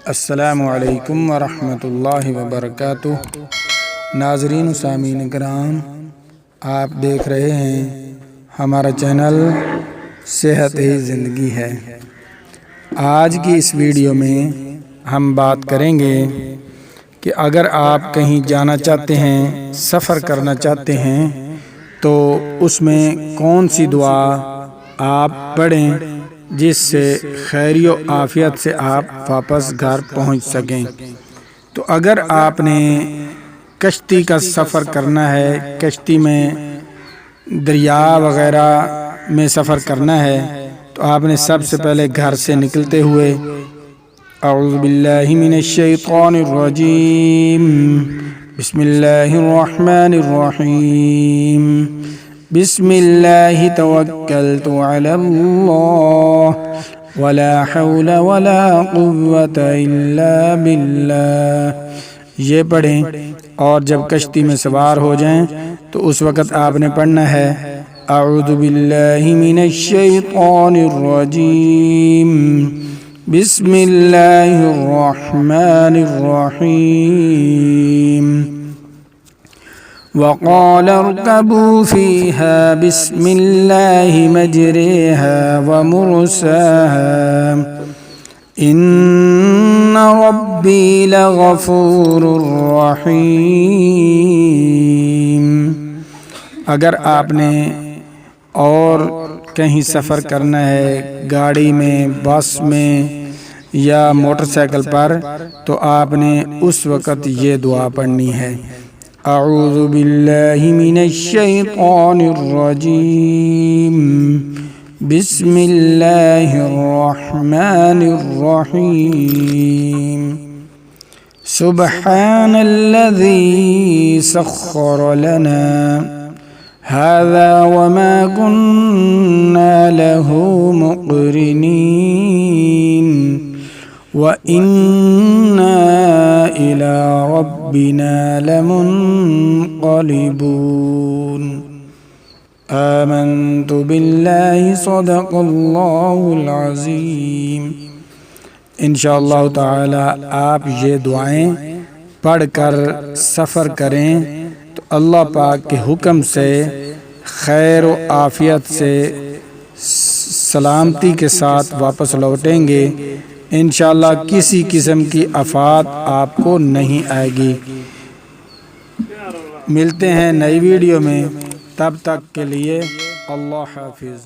السلام علیکم ورحمۃ اللہ وبرکاتہ۔ ناظرین و سامعین کرام، آپ دیکھ رہے ہیں ہمارا چینل صحت ہی زندگی ہے۔ آج کی اس ویڈیو میں ہم بات کریں گے کہ اگر آپ کہیں جانا چاہتے ہیں، سفر کرنا چاہتے ہیں، تو اس میں کون سی دعا آپ پڑھیں جس سے خیر و عافیت سے آپ واپس گھر پہنچ سکیں۔ تو اگر آپ نے کشتی کا سفر کرنا ہے، کشتی میں دریا وغیرہ میں سفر کرنا ہے، تو آپ نے سب سے پہلے گھر سے نکلتے ہوئے اعوذ باللہ من الشیطان الرجیم، بسم اللہ الرحمن الرحیم، بسم اللہ توکلت علی اللہ ولا حول ولا قوة الا باللہ، یہ پڑھیں۔ اور جب کشتی میں سوار ہو جائیں تو اس وقت آپ نے پڑھنا ہے اعوذ باللہ من الشیطان الرجیم، بسم اللہ الرحمن الرحیم، وقال اركبوا فيها بسم الله مجريها ومرساها ان ربي لغفور رحیم۔ اگر آپ نے اور کہیں سفر کرنا ہے، گاڑی میں، بس میں یا موٹر سائیکل پر، تو آپ نے اس وقت یہ دعا پڑھنی ہے اعوذ باللہ من الشیطان الرجیم، بسم اللہ الرحمن الرحیم، سبحان الذی سخر لنا هذا وما كنا له مقرنين وإنا إلى ربنا لمنقلبون، آمنت بالله صدق اللہ العظیم۔ انشاءاللہ تعالی آپ یہ دعائیں پڑھ کر سفر کریں تو اللہ پاک کے حکم سے خیر و عافیت سے سلامتی کے ساتھ واپس لوٹیں گے۔ انشاءاللہ کسی قسم کی آفات آپ کو نہیں آئے گی۔ ملتے ہیں نئی ویڈیو میں، تب تک کے لیے اللہ حافظ۔